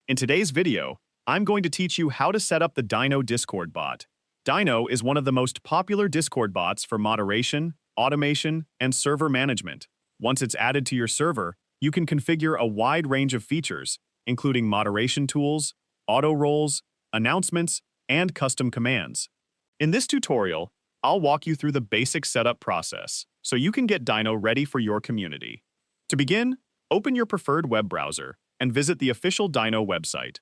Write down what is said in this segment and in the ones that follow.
In today's video, I'm going to teach you how to set up the Dyno Discord bot. Dyno is one of the most popular Discord bots for moderation, automation, and server management. Once it's added to your server, you can configure a wide range of features, including moderation tools, auto roles, announcements, and custom commands. In this tutorial, I'll walk you through the basic setup process so you can get Dyno ready for your community. To begin, open your preferred web browser and visit the official Dyno website.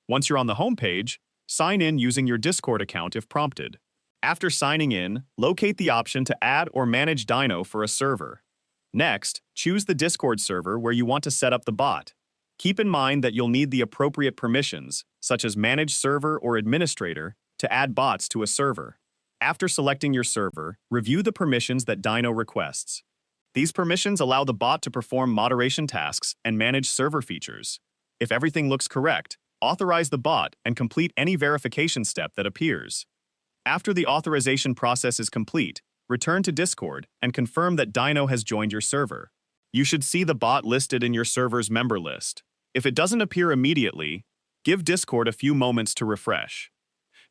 Once you're on the home page, sign in using your Discord account if prompted. After signing in, locate the option to add or manage Dyno for a server. Next, choose the Discord server where you want to set up the bot. Keep in mind that you'll need the appropriate permissions, such as Manage Server or Administrator, to add bots to a server. After selecting your server, review the permissions that Dyno requests. These permissions allow the bot to perform moderation tasks and manage server features. If everything looks correct, authorize the bot and complete any verification step that appears. After the authorization process is complete, return to Discord and confirm that Dyno has joined your server. You should see the bot listed in your server's member list. If it doesn't appear immediately, give Discord a few moments to refresh.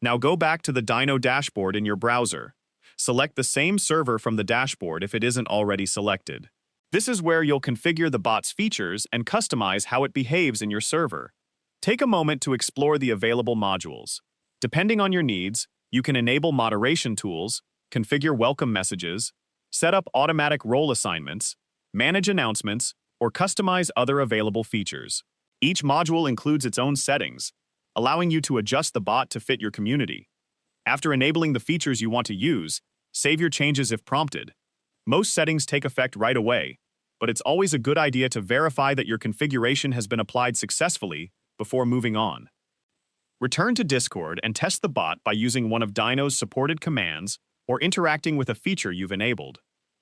Now go back to the Dyno dashboard in your browser. Select the same server from the dashboard if it isn't already selected. This is where you'll configure the bot's features and customize how it behaves in your server. Take a moment to explore the available modules. Depending on your needs, you can enable moderation tools, configure welcome messages, set up automatic role assignments, manage announcements, or customize other available features. Each module includes its own settings, allowing you to adjust the bot to fit your community. After enabling the features you want to use, save your changes if prompted. Most settings take effect right away, but it's always a good idea to verify that your configuration has been applied successfully before moving on. Return to Discord and test the bot by using one of Dyno's supported commands or interacting with a feature you've enabled.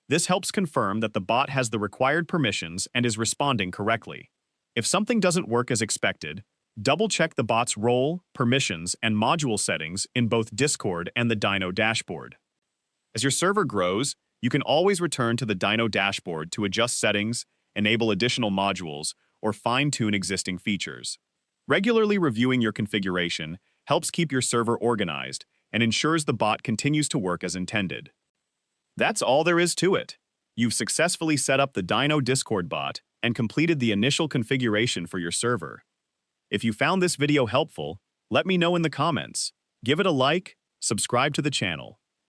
This helps confirm that the bot has the required permissions and is responding correctly. If something doesn't work as expected, double-check the bot's role, permissions, and module settings in both Discord and the Dyno dashboard. As your server grows, you can always return to the Dyno dashboard to adjust settings, enable additional modules, or fine-tune existing features. Regularly reviewing your configuration helps keep your server organized and ensures the bot continues to work as intended. That's all there is to it. You've successfully set up the Dyno Discord bot and completed the initial configuration for your server. If you found this video helpful, let me know in the comments. Give it a like, subscribe to the channel,